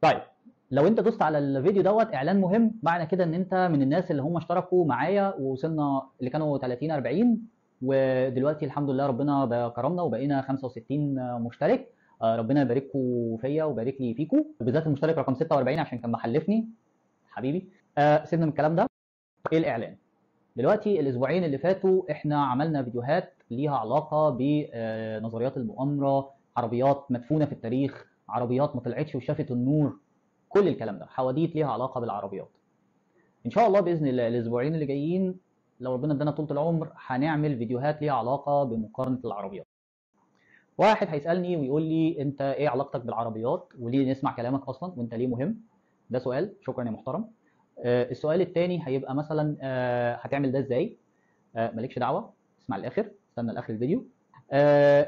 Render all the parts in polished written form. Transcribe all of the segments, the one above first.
طيب لو انت دوست على الفيديو دوت اعلان مهم، معنى كده ان انت من الناس اللي هم اشتركوا معايا ووصلنا اللي كانوا 30 40، ودلوقتي الحمد لله ربنا كرمنا وبقينا 65 مشترك. ربنا يبارككم فيا ويبارك لي فيكم، وبالذات المشترك رقم 46 عشان كان محلفني حبيبي. سيبنا من الكلام ده. ايه الاعلان؟ دلوقتي الاسبوعين اللي فاتوا احنا عملنا فيديوهات ليها علاقه بنظريات المؤامره، عربيات مدفونه في التاريخ، عربيات ما طلعتش وشافت النور، كل الكلام ده حواديت ليها علاقه بالعربيات. ان شاء الله باذن الله الاسبوعين اللي جايين لو ربنا ادانا طول العمر هنعمل فيديوهات ليها علاقه بمقارنه العربيات. واحد هيسالني ويقول لي انت ايه علاقتك بالعربيات وليه نسمع كلامك اصلا وانت ليه مهم؟ ده سؤال، شكرا يا محترم. السؤال الثاني هيبقى مثلا هتعمل ده ازاي؟ مالكش دعوه، اسمع الاخر، استنى لاخر الفيديو.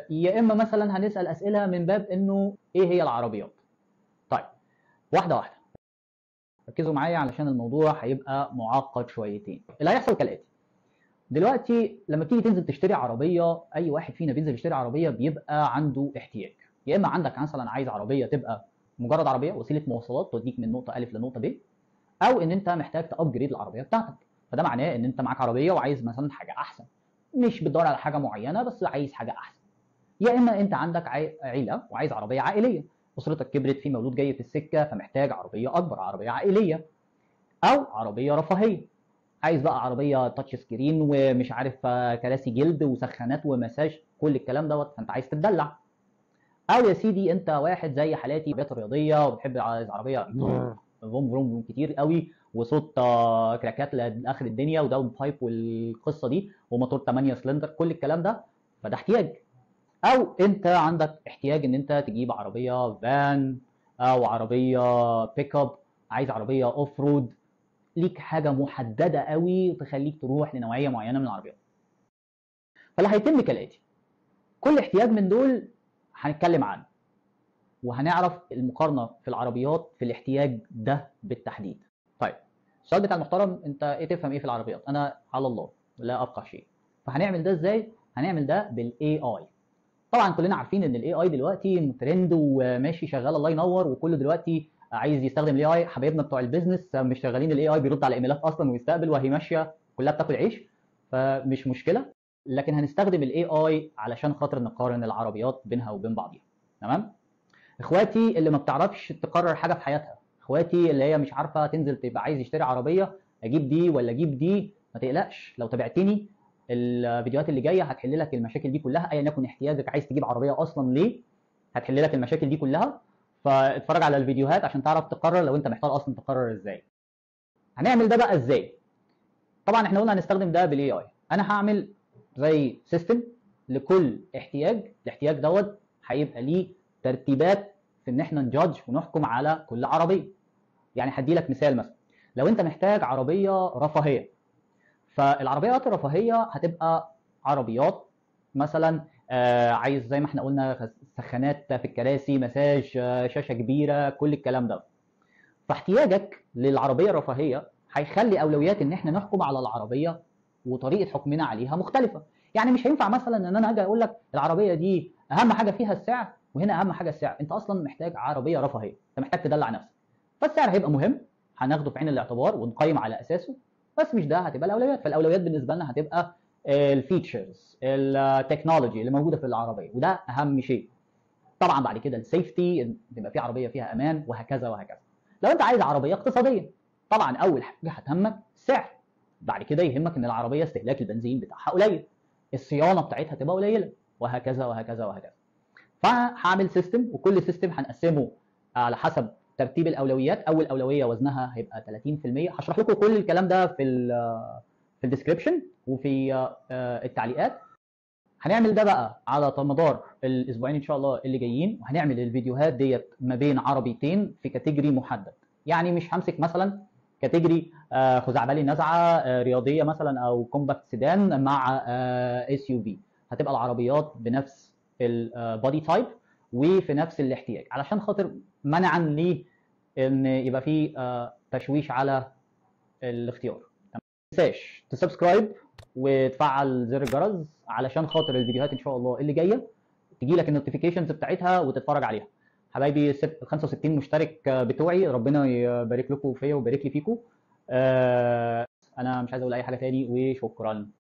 يا اما مثلا هنسال اسئله من باب انه ايه هي العربيات. طيب واحده واحده، ركزوا معايا علشان الموضوع هيبقى معقد شويتين. اللي هيحصل كالاتي: دلوقتي لما تيجي تنزل تشتري عربيه، اي واحد فينا بينزل يشتري عربيه بيبقى عنده احتياج. يا اما عندك مثلا عايز عربيه تبقى مجرد عربيه وسيله مواصلات توديك من نقطه الف لنقطه ب، او ان انت محتاج تابجريد العربيه بتاعتك. فده معناه ان انت معاك عربيه وعايز مثلا حاجه احسن، مش بتدور على حاجه معينه بس عايز حاجه احسن. يا اما انت عندك عيله وعايز عربيه عائليه، اسرتك كبرت، في مولود جاي في السكه فمحتاج عربيه اكبر، عربيه عائليه. او عربيه رفاهيه، عايز بقى عربيه تاتش سكرين ومش عارف كراسي جلد وسخانات ومساج، كل الكلام دوت، فانت عايز تتدلع. او يا سيدي انت واحد زي حالاتي، العربيات الرياضيه وبتحب عايز عربيه فروم فروم كتير قوي وصوت كراكات لاخر الدنيا وداون بايب والقصه دي وموتور 8 سلندر، كل الكلام ده، فده احتياج. او انت عندك احتياج ان انت تجيب عربيه فان او عربيه بيك اب، عايز عربيه اوف رود، ليك حاجه محدده قوي تخليك تروح لنوعيه معينه من العربيات. فاللي هيتم كالاتي: كل احتياج من دول هنتكلم عنه وهنعرف المقارنه في العربيات في الاحتياج ده بالتحديد. طيب السؤال بتاع المحترم: انت ايه تفهم ايه في العربيات؟ انا على الله لا افقه شيء. فهنعمل ده ازاي؟ هنعمل ده بالاي اي. طبعا كلنا عارفين ان الاي اي دلوقتي ترند وماشي شغال الله ينور، وكله دلوقتي عايز يستخدم الاي اي. حبايبنا بتوع البيزنس مش شغالين الاي اي، بيرد على ايميلات اصلا ويستقبل وهي ماشيه كلها بتاكل عيش، فمش مشكله. لكن هنستخدم الاي اي علشان خاطر نقارن العربيات بينها وبين بعضيها. تمام؟ اخواتي اللي ما بتعرفش تقرر حاجه في حياتها، اخواتي اللي هي مش عارفه تنزل تبقى عايز يشتري عربيه، اجيب دي ولا اجيب دي، ما تقلقش، لو تابعتني الفيديوهات اللي جايه هتحل لك المشاكل دي كلها، ايا يكن احتياجك، عايز تجيب عربيه اصلا ليه، هتحل لك المشاكل دي كلها. فاتفرج على الفيديوهات عشان تعرف تقرر لو انت محتار اصلا تقرر ازاي. هنعمل ده بقى ازاي؟ طبعا احنا قلنا هنستخدم ده بالاي اي. انا هعمل زي سيستم لكل احتياج، الاحتياج دوت هيبقى ليه ترتيبات في ان احنا نجادج ونحكم على كل عربيه. يعني هدي لك مثال، مثلا لو انت محتاج عربيه رفاهيه، فالعربيات الرفاهيه هتبقى عربيات مثلا عايز زي ما احنا قلنا سخانات في الكراسي، مساج، شاشه كبيره، كل الكلام ده. فاحتياجك للعربيه الرفاهيه هيخلي اولويات ان احنا نحكم على العربيه وطريقه حكمنا عليها مختلفه. يعني مش هينفع مثلا ان انا اجي اقول لك العربيه دي اهم حاجه فيها السعر، وهنا اهم حاجه السعر. انت اصلا محتاج عربيه رفاهيه، انت محتاج تدلع نفسك، فالسعر هيبقى مهم، هناخده في عين الاعتبار ونقيم على اساسه، بس مش ده هتبقى الاولويات. فالاولويات بالنسبه لنا هتبقى الفيتشرز، التكنولوجي اللي موجوده في العربيه، وده اهم شيء. طبعا بعد كده السيفتي، تبقى في عربيه فيها امان، وهكذا وهكذا. لو انت عايز عربيه اقتصاديه، طبعا اول حاجه هتهمك السعر، بعد كده يهمك ان العربيه استهلاك البنزين بتاعها قليل، الصيانه بتاعتها تبقى قليله، وهكذا وهكذا وهكذا. فهعمل سيستم، وكل سيستم هنقسمه على حسب ترتيب الاولويات. اول اولويه وزنها هيبقى 30%. هشرح لكم كل الكلام ده في الديسكربشن وفي التعليقات. هنعمل ده بقى على مدار الاسبوعين ان شاء الله اللي جايين، وهنعمل الفيديوهات ديت ما بين عربيتين في كاتيجوري محدد. يعني مش همسك مثلا كاتيجوري خزعبلي النزعه رياضيه مثلا او كومباكت سيدان مع اس يو في، هتبقى العربيات بنفس البادي تايب وفي نفس الاحتياج، علشان خاطر منعا ليه ان يبقى في تشويش على الاختيار. ما تنساش تسبسكرايب وتفعل زر الجرس علشان خاطر الفيديوهات ان شاء الله اللي جايه تجي لك النوتيفيكيشنز بتاعتها وتتفرج عليها. حبايبي ال 65 مشترك بتوعي، ربنا يبارك لكم فيا ويبارك لي فيكم. انا مش عايز اقول اي حاجه تاني، وشكرا.